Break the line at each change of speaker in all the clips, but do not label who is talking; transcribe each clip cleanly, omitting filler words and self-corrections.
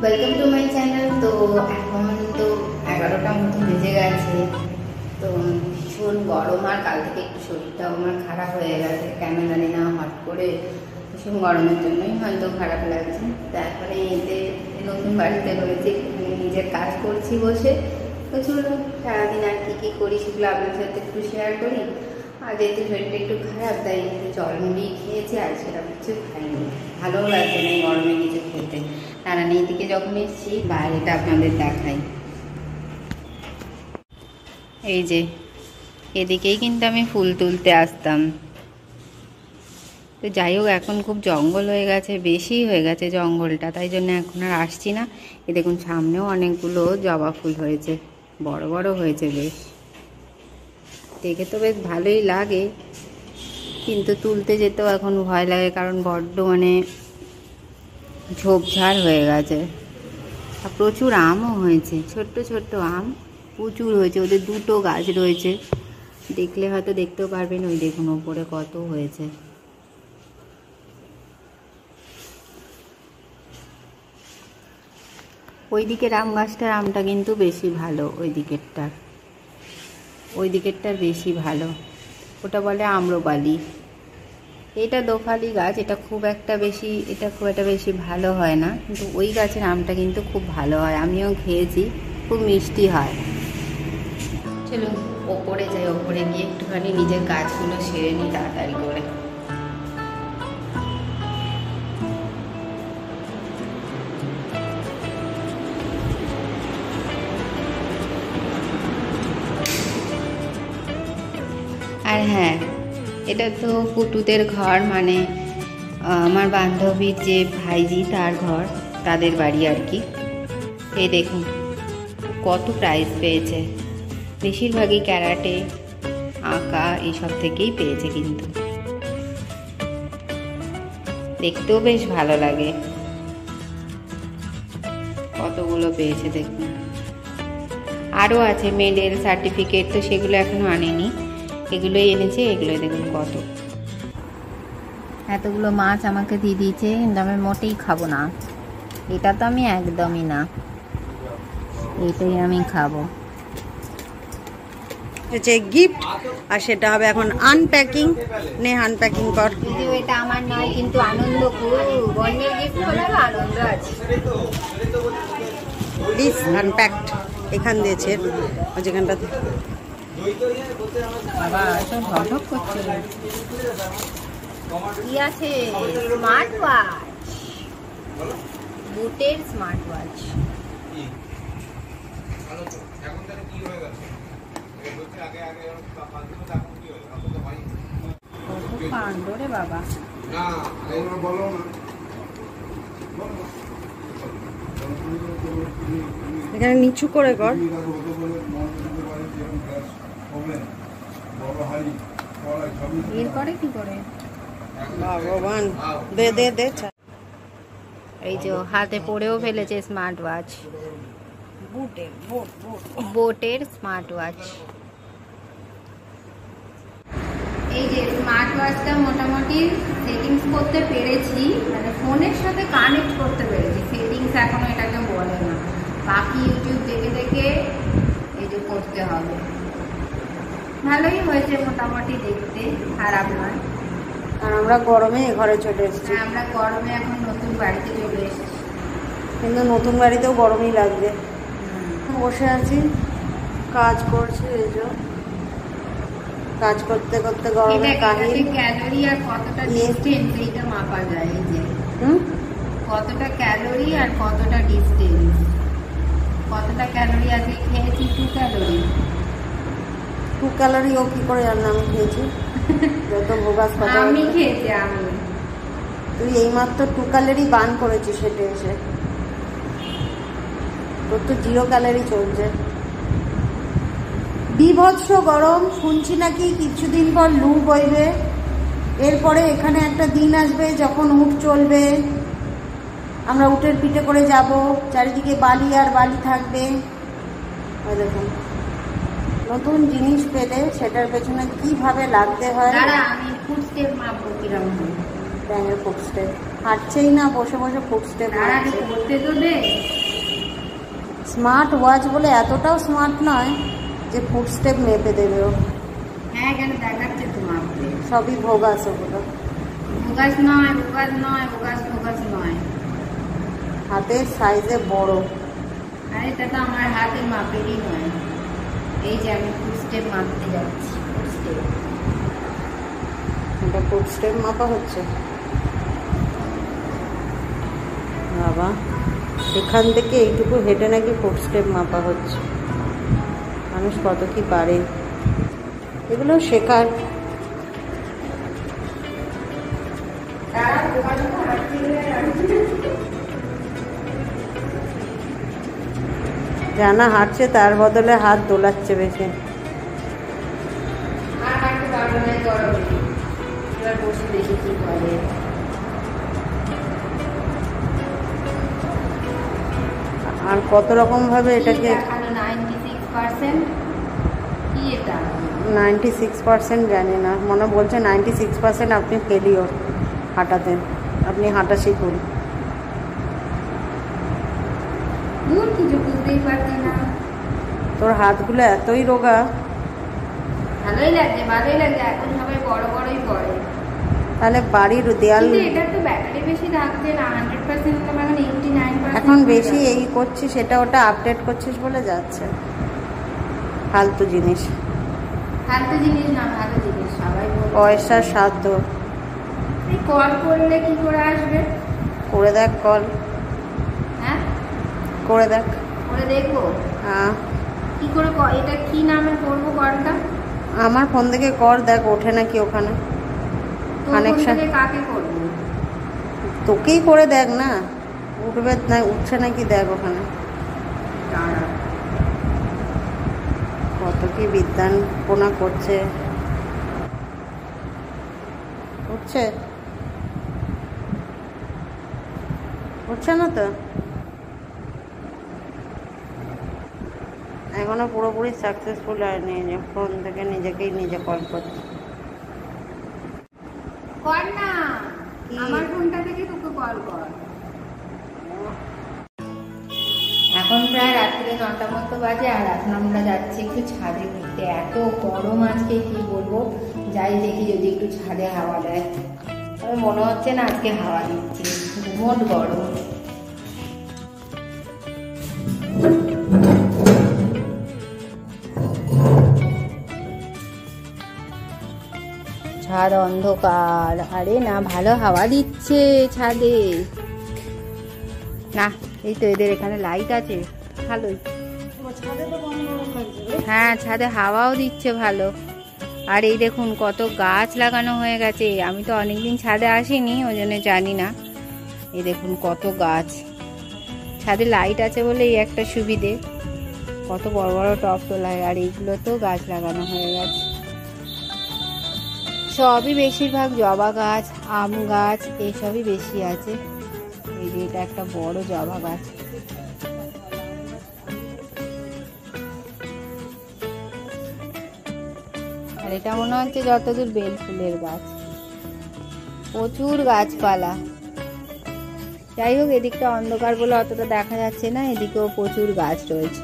Welcome to my channel. তো এখন তো 11টার মতো বেজে গেছে। তো ভীষণ গরম, আর কাল থেকে একটু শরীরটাও আমার খারাপ হয়ে গেছে, কেন জানি না, হট করে ভীষণ গরমের জন্যই হয়তো খারাপ লাগছে। তারপরে এতে নতুন বাড়িতে রয়েছে, নিজের কাজ করছি বসে। তো চলুন সারাদিন আর কী করি সেগুলো আপনার সাথে একটু শেয়ার করি। আর যেহেতু শরীরটা একটু খারাপ, তাই একটু জল মুড়ি খেয়েছি, আর সেটা কিছু খাইনি, ভালোও লাগছে না গরমে কিছু খেতে। কারণ এইদিকে যখন এসেছি বাইরেটা আপনাদের দেখাই, এই যে এদিকেই কিন্তু আমি ফুল তুলতে আসতাম। তো যাই হোক, এখন খুব জঙ্গল হয়ে গেছে, বেশি হয়ে গেছে জঙ্গলটা, তাই জন্য এখন আর আসছি না। এ দেখুন সামনেও অনেকগুলো জবা ফুল হয়েছে, বড় বড় হয়েছে বেশ, দেখে তো বেশ ভালোই লাগে, কিন্তু তুলতে যেতেও এখন ভয় লাগে, কারণ বড্ড ঝোপঝাড় হয়ে গেছে। আর প্রচুর আমও হয়েছে, ছোট্ট ছোট্ট আম প্রচুর হয়েছে। ওদের দুটো গাছ রয়েছে, দেখলে হয়তো দেখতেও পারবেন। ওই দেখুন ওপরে কত হয়েছে। ওই দিকের আম গাছটার আমটা কিন্তু বেশি ভালো, ওই দিকেরটার বেশি ভালো। ওটা বলে আম্রপালি। এটা দোফালি গাছ, এটা খুব একটা বেশি ভালো হয় না, কিন্তু ওই গাছের আমটা কিন্তু খুব ভালো হয়, আমিও খেয়েছি, খুব মিষ্টি হয়। চলুন ওপরে যাই, ওপরে গিয়ে একটুখানি নিজের কাজগুলো সেরে নিই তাড়াতাড়ি করে। আর হ্যাঁ, এটা তো পুটুদের ঘর, আমার বান্ধবীর যে ভাইজি তার ঘর, তাদের বাড়ি আর কি। এই দেখুন কত প্রাইজ পেয়েছে, বেশিরভাগই ক্যারাটে, আঁকা এইসব থেকেই পেয়েছে, কিন্তু দেখতেও বেশ ভালো লাগে। কতগুলো পেয়েছে দেখুন, আরও আছে মেডেল, সার্টিফিকেট, তো সেগুলো এখনো আনেনি, এগুলোই এনেছে। এগুলোই দেখুন কত, এতগুলো মাছ আমাকে দিয়ে দিয়েছে, কিন্তু আমি মোটেই খাবো না। এটা তো আমি একদমই না, এইটাই আমি খাবো।
হচ্ছে গিফট, আর সেটা হবে এখন আনপ্যাকিং। নে আনপ্যাকিং কর।
যদিও এটা আমার নয়, কিন্তু আনন্দ খুব, বন্ধের গিফট হলে আনন্দ আছে।
প্লিজ আনপ্যাকড এখান দিয়েছে, যেখানটাতে
বাবা সব ঢকঢক করছে। কি আছে? স্মার্ট ওয়াচ, বুটের স্মার্ট ওয়াচ। পান্ডরে বাবা,
এখানে নিচু করে কর।
এর করে কি করে
ভগবান, দে দে দে।
এই যে হাতে পরেও ফেলেছে স্মার্ট ওয়াচ, বোটের স্মার্ট ওয়াচ। এই যে স্মার্ট ওয়াচটা মোটামুটি সেটিংস করতে পেরেছি, ফোনের সাথে কানেক্ট করতে পেরেছি। সেটিংস এখনো এটাকে বলে না, বাকি ইউটিউব দেখে দেখে এই যে করতে হবে। ভালোই হয়েছে মোটামুটি, দেখতে খারাপ নয়।
আর আমরা গরমে ঘরে চলে এসেছি।
আমরা গরমে এখন নতুন বাড়িতে চলে এসেছি,
কিন্তু নতুন বাড়িতেও গরমই লাগবে। বসে আছি, কাজ করছি, এই যে কাজ করতে করতে গরমে
ক্যালোরি আর কতটা ডিস্টেন্স এইটা মাপা যায়। এই যে কতটা ক্যালোরি আর কতটা ডিস্টেন্স, কতটা ক্যালোরি আজকে খেয়েছি, 2 ক্যালোরি।
2 ক্যালোরি ও কি করে জানলাম? আমি খেয়েছি, যত ভোগাস কথা
আমি খেয়েছি। আমি
তুই এইমাত্র 2 ক্যালোরি বার্ন করেছিস হেঁটে এসে, তোর তো 0 ক্যালোরি চলছে। বিভৎস গরম, শুনছি নাকি কিছুদিন পর লু বইবে, এরপরে এখানে একটা দিন আসবে যখন উট চলবে, আমরা উটের পিঠে করে যাব, চারিদিকে বালি আর বালি থাকবে। দেখুন নতুন জিনিস পেলে সেটার পেছনে কিভাবে লাগতে হয়।
আমি ফুটস্টেপ মাপবো কিরকম।
ব্যাঙের ফুটস্টেপ হাঁটছেই না, বসে বসে ফুটস্টেপ
করতে তো দে।
স্মার্ট ওয়াচ বলে এতটাও স্মার্ট নয় যে ফুটস্টেপ মেপে দেবে ও।
হ্যাঁ এখানে দেখাচ্ছে তো মাপতে।
সবই ভোগাস ওগুলো।
ভোগাস নয়, ভোগাস নয়, ভোগাস নয়।
হাতের সাইজে বড়।
আর এটা তো আমার হাতের মাপেরই নয়। এই যে আমি ফুটস্টেপ মাপতে যাচ্ছি। ফুটস্টেপ,
এটা ফুটস্টেপ মাপা হচ্ছে। বাবা, এখান থেকে এইটুকু হেঁটে নাকি ফুটস্টেপ মাপা হচ্ছে। মানুষ কত কি পারে, এগুলো শেখার। জানা হাঁটছে তার বদলে হাত দোলাচ্ছে বেশি।
আর হাঁটতে পারবো না গরমে। এবার বসে দেখি কি করে।
আর কত রকম ভাবে এটাকে
96% কি এটা
96% জানি না, মনে বলছে 96% আপনি ফেলিওর হাঁটাতে। আপনি হাঁটা শিখুন।
দূর কিছু বুঝতেই পারছি না।
তোর হাতগুলো এতই রোগা।
ভালোই লাগছে, ভালোই লাগছে। এখন সবাই বড় বড়ই পড়ে।
তাহলে বাড়ির দেয়াল
এটা তো ব্যাটারি বেশি থাকছে না। 100% তো এখন 89%।
এখন বেশি এই করছিস, সেটা ওটা আপডেট করছিস বলে যাচ্ছে। ফালতু জিনিস।
ফালতু জিনিস না, ভালো জিনিস। সবাই
পয়সার সাধ্য।
এই কল করলে কি করে আসবে?
করে দেখ কল।
হ্যাঁ
করে দেখ।
করে দেখবো।
হ্যাঁ,
কি করে এটা কি নামে করবো কলটা?
আমার ফোন থেকে কর, দেখ ওঠে নাকি ওখানে কানেকশন।
কাকে করবো?
তোকেই করে দেখ না, উঠবে না, উঠছে নাকি দেখ ওখানে। কত কি বিদ্যান পোনা করছে। উঠছে? উঠছে না তো এখনো পুরোপুরি সাকসেসফুল হয়নি। যে ফোন থেকে নিজেকেই নিজে কল করছে।
কর না, আমার ফোনটা থেকে তোকে কল কর। এখন প্রায় রাত্রে 9টা মতো বাজে। আর এখন আমরা যাচ্ছি একটু ছাদে ঘুরতে। এত গরম আজকে কি বলবো। যাই দেখি যদি একটু ছাদে হাওয়া দেয়। তবে মনে হচ্ছে না আজকে হাওয়া দিচ্ছে, মোট গরম। ছাদ অন্ধকার। আরে না, ভালো হাওয়া দিচ্ছে ছাদে। না, এই তো এদের এখানে লাইট আছে, ভালোই। হ্যাঁ, ছাদে হাওয়াও দিচ্ছে ভালো। আর এই দেখুন কত গাছ লাগানো হয়ে গেছে। আমি তো অনেকদিন ছাদে আসিনি, ওই জন্য জানি না। এই দেখুন কত গাছ। ছাদে লাইট আছে বলে এই একটা সুবিধে। কত বড় বড় টব তোলায়। আর এইগুলোতেও গাছ লাগানো হয়ে গেছে। সবই বেশিরভাগ জবা গাছ, আম গাছ, এইসবই বেশি আছে। এই যে এটা একটা বড় জবা গাছ। আর এটা মনে হচ্ছে যতদূর বেল ফুলের গাছ। প্রচুর গাছপালা। যাই হোক, এদিকটা অন্ধকার বলে অতটা দেখা যাচ্ছে না। এদিকেও প্রচুর গাছ রয়েছে।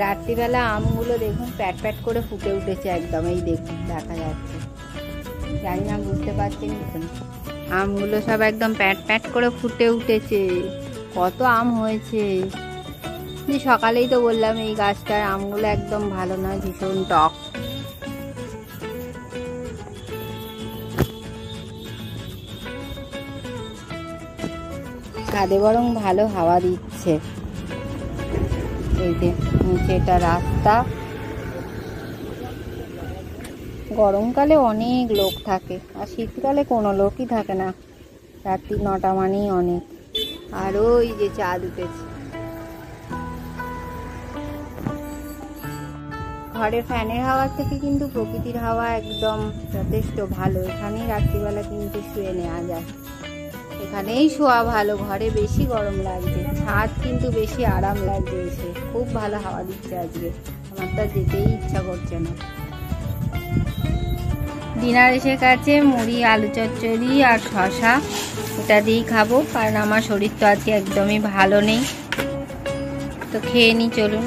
রাত্রিবেলা আমগুলো দেখুন প্যাট প্যাট করে ফুটে উঠেছে একদম। এই দেখুন দেখা যাচ্ছে, জানি না বুঝতে পারছেন দেখুন। আমগুলো সব একদম প্যাট প্যাট করে ফুটে উঠেছে। কত আম হয়েছে। সকালেই তো বললাম এই গাছটার আমগুলো একদম ভালো নয়, ভীষণ টক। ছাদে বরং ভালো হাওয়া দিচ্ছে। এই যে নিচেটা রাস্তা। গরমকালে অনেক লোক থাকে, আর শীতকালে কোনো লোকই থাকে না। রাত্রি 9টা মানেই অনেক। আর ওই যে চাঁদ উঠেছে। ঘরের ফ্যানের হাওয়ার থেকে কিন্তু প্রকৃতির হাওয়া একদম যথেষ্ট ভালো। এখানেই রাত্রিবেলা কিন্তু শুয়ে নেওয়া যায়। এখানেই শোয়া ভালো। ঘরে বেশি গরম লাগছে, ছাদ কিন্তু বেশি আরাম লাগছে এসে। খুব ভালো হাওয়া দিচ্ছে আজকে। আমার তো যেতেই ইচ্ছা করছে না। ডিনার এসে গেছে, মুড়ি আলু চচ্চড়ি আর শশা, এটা দিয়েই খাবো কারণ আমার শরীর তো আজকে একদমই ভালো নেই। তো খেয়ে নিই চলুন।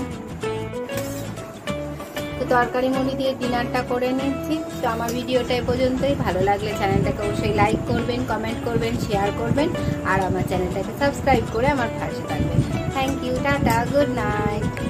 তো তরকারি মুড়ি দিয়ে ডিনারটা করে নিচ্ছি। তো আমার ভিডিওটা এ পর্যন্তই। ভালো লাগলে চ্যানেলটাকে অবশ্যই লাইক করবেন, কমেন্ট করবেন, শেয়ার করবেন আর আমার চ্যানেলটাকে সাবস্ক্রাইব করে আমার পাশে থাকবেন। Thank you, tata, good night.